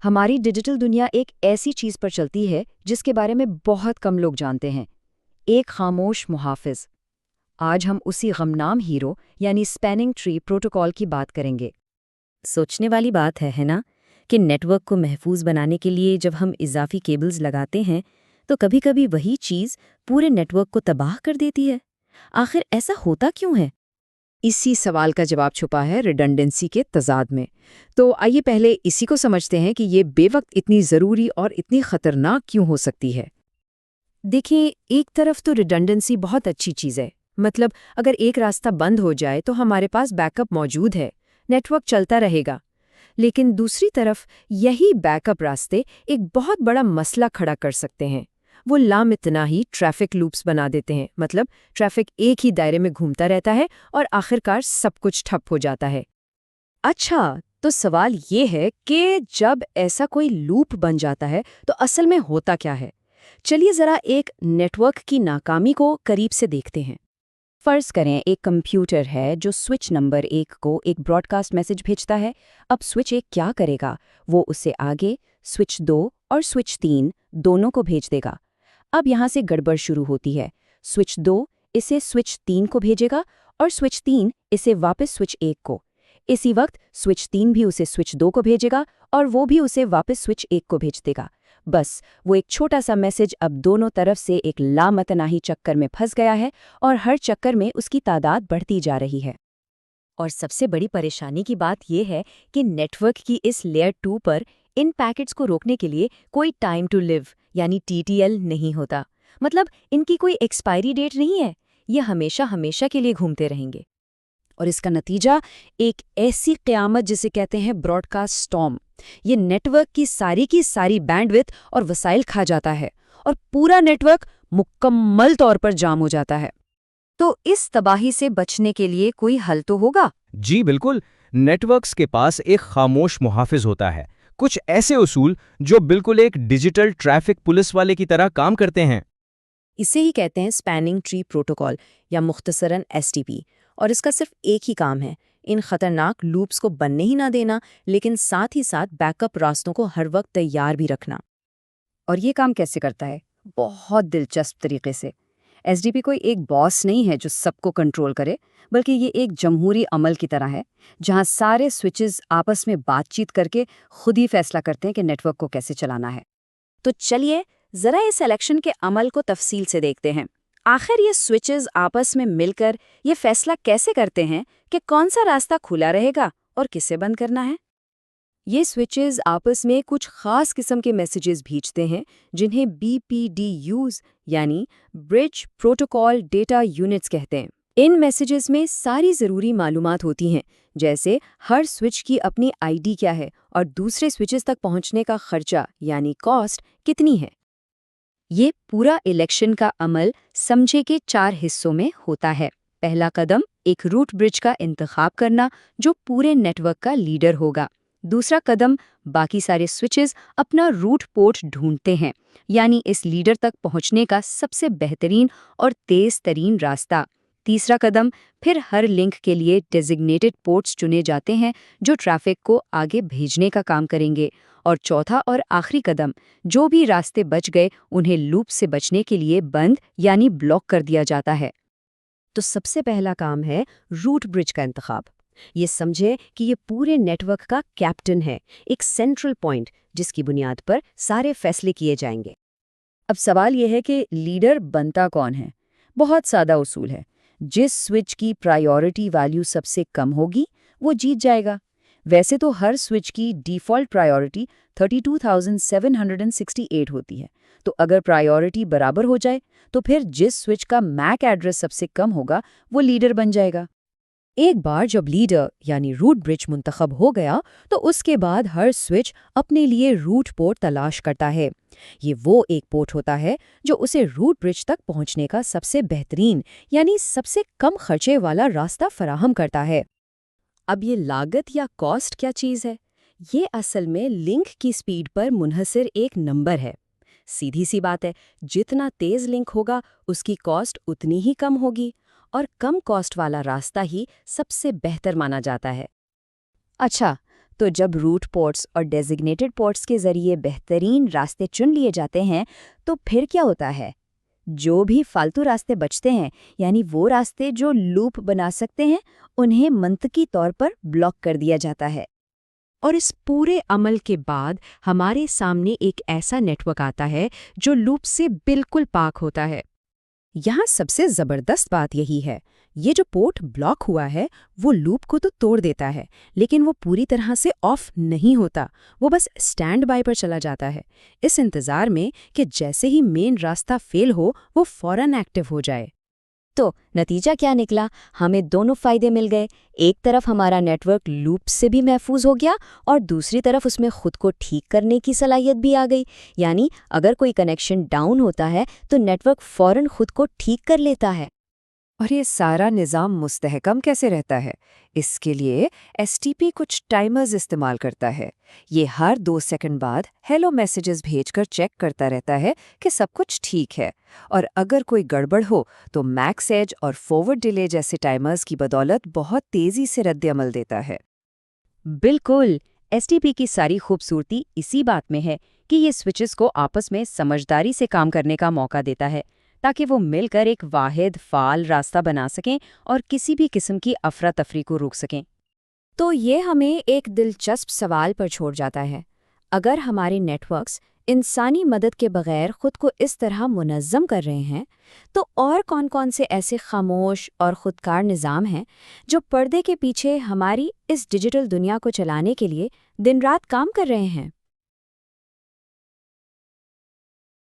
ہماری ڈیجیٹل دنیا ایک ایسی چیز پر چلتی ہے جس کے بارے میں بہت کم لوگ جانتے ہیں، ایک خاموش محافظ۔ آج ہم اسی غمنام ہیرو یعنی اسپیننگ ٹری پروٹوکول کی بات کریں گے۔ سوچنے والی بات ہے نا کہ نیٹ ورک کو محفوظ بنانے کے لیے جب ہم اضافی کیبلز لگاتے ہیں تو کبھی کبھی وہی چیز پورے نیٹ ورک کو تباہ کر دیتی ہے۔ آخر ایسا ہوتا کیوں ہے؟ اسی سوال کا جواب چھپا ہے ریڈنڈنسی کے تضاد میں۔ تو آئیے پہلے اسی کو سمجھتے ہیں کہ یہ بے وقت اتنی ضروری اور اتنی خطرناک کیوں ہو سکتی ہے۔ دیکھیں، ایک طرف تو ریڈنڈنسی بہت اچھی چیز ہے، مطلب اگر ایک راستہ بند ہو جائے تو ہمارے پاس بیک اپ موجود ہے، نیٹ ورک چلتا رہے گا۔ لیکن دوسری طرف یہی بیک اپ راستے ایک بہت بڑا مسئلہ کھڑا کر سکتے ہیں۔ وہ لامتناہی ٹریفک لوپس بنا دیتے ہیں، مطلب ٹریفک ایک ہی دائرے میں گھومتا رہتا ہے اور آخرکار سب کچھ ٹھپ ہو جاتا ہے۔ اچھا، تو سوال یہ ہے کہ جب ایسا کوئی لوپ بن جاتا ہے تو اصل میں ہوتا کیا ہے؟ چلیے ذرا ایک نیٹ ورک کی ناکامی کو قریب سے دیکھتے ہیں۔ فرض کریں ایک کمپیوٹر ہے جو سوئچ نمبر 1 کو ایک براڈ کاسٹ میسج بھیجتا ہے۔ اب سوئچ 1 کیا کرے گا؟ وہ اسے آگے سوئچ 2 اور سوئچ 3 دونوں کو بھیج دے گا۔ اب یہاں سے گڑبڑ شروع ہوتی ہے۔ سوئچ 2 اسے سوئچ 3 کو بھیجے گا اور سوئچ 3 اسے واپس سوئچ 1 کو۔ اسی وقت سوئچ 3 بھی اسے سوئچ 2 کو بھیجے گا اور وہ بھی اسے واپس سوئچ 1 کو بھیج دے گا۔ بس وہ ایک چھوٹا سا میسج اب دونوں طرف سے ایک لامتناہی چکر میں پھنس گیا ہے اور ہر چکر میں اس کی تعداد بڑھتی جا رہی ہے۔ اور سب سے بڑی پریشانی کی بات یہ ہے کہ نیٹ ورک کی اس لیئر 2 پر ان پیکٹس کو روکنے کے لیے کوئی ٹائم ٹو لیو یعنی TTL نہیں ہوتا۔ مطلب ان کی کوئی ایکسپائری ڈیٹ نہیں ہے، یہ ہمیشہ ہمیشہ کے لیے گھومتے رہیں گے۔ اور اس کا نتیجہ ایک ایسی قیامت جسے کہتے ہیں براڈ کاسٹ سٹارم۔ یہ نیٹ ورک کی ساری بینڈ وڈتھ اور وسائل کھا جاتا ہے اور پورا نیٹ ورک مکمل طور پر جام ہو جاتا ہے۔ تو اس تباہی سے بچنے کے لیے کوئی حل تو ہوگا؟ جی بالکل، نیٹ ورکس کے پاس ایک خاموش محافظ ہوتا ہے، کچھ ایسے اصول جو بالکل ایک ڈیجیٹل ٹریفک پولیس والے کی طرح کام کرتے ہیں۔ اسے ہی کہتے ہیں اسپیننگ ٹری پروٹوکول یا مختصراً STP، اور اس کا صرف ایک ہی کام ہے، ان خطرناک لوپس کو بننے ہی نہ دینا، لیکن ساتھ ہی ساتھ بیک اپ راستوں کو ہر وقت تیار بھی رکھنا۔ اور یہ کام کیسے کرتا ہے؟ بہت دلچسپ طریقے سے۔ SDP کوئی ایک باس نہیں ہے جو سب کو کنٹرول کرے، بلکہ یہ ایک جمہوری عمل کی طرح ہے جہاں سارے سوئچز آپس میں بات چیت کر کے خود ہی فیصلہ کرتے ہیں کہ نیٹ ورک کو کیسے چلانا ہے۔ تو چلیے ذرا اس الیکشن کے عمل کو تفصیل سے دیکھتے ہیں۔ آخر یہ سوئچز آپس میں مل کر یہ فیصلہ کیسے کرتے ہیں کہ کون سا راستہ کھلا رہے گا اور کسے بند کرنا ہے؟ یہ سوئچز آپس میں کچھ خاص قسم کے میسیجز بھیجتے ہیں جنہیں BPDUs یعنی برج پروٹوکول ڈیٹا یونٹس کہتے ہیں۔ ان میسیجز میں ساری ضروری معلومات ہوتی ہیں، جیسے ہر سوئچ کی اپنی ID کیا ہے اور دوسرے سوئچز تک پہنچنے کا خرچہ یعنی کاسٹ کتنی ہے۔ یہ پورا الیکشن کا عمل سمجھے کے 4 حصوں میں ہوتا ہے۔ پہلا قدم ایک روٹ برج کا انتخاب کرنا جو پورے نیٹ ورک کا لیڈر ہوگا۔ دوسرا قدم باقی سارے سوئچز اپنا روٹ پورٹ ڈھونڈتے ہیں، یعنی اس لیڈر تک پہنچنے کا سب سے بہترین اور تیز ترین راستہ۔ تیسرا قدم پھر ہر لنک کے لیے ڈیزگنیٹڈ پورٹس چنے جاتے ہیں جو ٹریفک کو آگے بھیجنے کا کام کریں گے۔ اور چوتھا اور آخری قدم جو بھی راستے بچ گئے انہیں لوپ سے بچنے کے لیے بند یعنی بلاک کر دیا جاتا ہے۔ تو سب سے پہلا کام ہے روٹ برج کا انتخاب۔ یہ سمجھے کہ یہ پورے نیٹ ورک کا کیپٹن ہے، ایک سینٹرل پوائنٹ جس کی بنیاد پر سارے فیصلے کیے جائیں گے۔ اب سوال یہ ہے کہ لیڈر بنتا کون ہے؟ بہت سادہ اصول ہے، جس سوئچ کی پرائیورٹی ویلیو سب سے کم ہوگی وہ جیت جائے گا۔ ویسے تو ہر سوئچ کی ڈیفالٹ پرائیورٹی 32,768 ہوتی ہے، تو اگر پرائیورٹی برابر ہو جائے تو پھر جس سوئچ کا میک ایڈریس سب سے کم ہوگا وہ لیڈر بن جائے گا۔ ایک بار جب لیڈر یعنی روٹ برج منتخب ہو گیا تو اس کے بعد ہر سوئچ اپنے لیے روٹ پورٹ تلاش کرتا ہے۔ یہ وہ ایک پورٹ ہوتا ہے جو اسے روٹ برج تک پہنچنے کا سب سے بہترین یعنی سب سے کم خرچے والا راستہ فراہم کرتا ہے۔ اب یہ لاگت یا کاسٹ کیا چیز ہے؟ یہ اصل میں لنک کی سپیڈ پر منحصر ایک نمبر ہے۔ سیدھی سی بات ہے، جتنا تیز لنک ہوگا اس کی کاسٹ اتنی ہی کم ہوگی، اور کم کاسٹ والا راستہ ہی سب سے بہتر مانا جاتا ہے۔ اچھا، تو جب روٹ پورٹس اور ڈیزگنیٹڈ پورٹس کے ذریعے بہترین راستے چن لیے جاتے ہیں تو پھر کیا ہوتا ہے؟ جو بھی فالتو راستے بچتے ہیں، یعنی وہ راستے جو لوپ بنا سکتے ہیں، انہیں منطقی طور پر بلاک کر دیا جاتا ہے۔ اور اس پورے عمل کے بعد ہمارے سامنے ایک ایسا نیٹ ورک آتا ہے جو لوپ سے بالکل پاک ہوتا ہے۔ یہاں سب سے زبردست بات یہی ہے، یہ جو پورٹ بلاک ہوا ہے وہ لوپ کو تو توڑ دیتا ہے، لیکن وہ پوری طرح سے آف نہیں ہوتا، وہ بس اسٹینڈ بائی پر چلا جاتا ہے، اس انتظار میں کہ جیسے ہی مین راستہ فیل ہو وہ فوراً ایکٹیو ہو جائے۔ تو نتیجہ کیا نکلا؟ ہمیں دونوں فائدے مل گئے۔ ایک طرف ہمارا نیٹ ورک لوپ سے بھی محفوظ ہو گیا اور دوسری طرف اس میں خود کو ٹھیک کرنے کی صلاحیت بھی آ گئی، یعنی اگر کوئی کنیکشن ڈاؤن ہوتا ہے تو نیٹ ورک فوراً خود کو ٹھیک کر لیتا ہے۔ اور یہ سارا نظام مستحکم کیسے رہتا ہے؟ اس کے لیے ایس ٹی پی کچھ ٹائمرز استعمال کرتا ہے۔ یہ ہر 2 سیکنڈ بعد ہیلو میسیجز بھیج کر چیک کرتا رہتا ہے کہ سب کچھ ٹھیک ہے، اور اگر کوئی گڑبڑ ہو تو میکس ایج اور فارورڈ ڈیلے جیسے ٹائمرز کی بدولت بہت تیزی سے رد عمل دیتا ہے۔ بالکل، ایس ٹی پی کی ساری خوبصورتی اسی بات میں ہے کہ یہ سوئچز کو آپس میں سمجھداری سے کام کرنے کا موقع دیتا ہے تاکہ وہ مل کر ایک واحد فعال راستہ بنا سکیں اور کسی بھی قسم کی افراتفری کو روک سکیں۔ تو یہ ہمیں ایک دلچسپ سوال پر چھوڑ جاتا ہے، اگر ہمارے نیٹ ورکس انسانی مدد کے بغیر خود کو اس طرح منظم کر رہے ہیں تو اور کون کون سے ایسے خاموش اور خودکار نظام ہیں جو پردے کے پیچھے ہماری اس ڈیجیٹل دنیا کو چلانے کے لیے دن رات کام کر رہے ہیں؟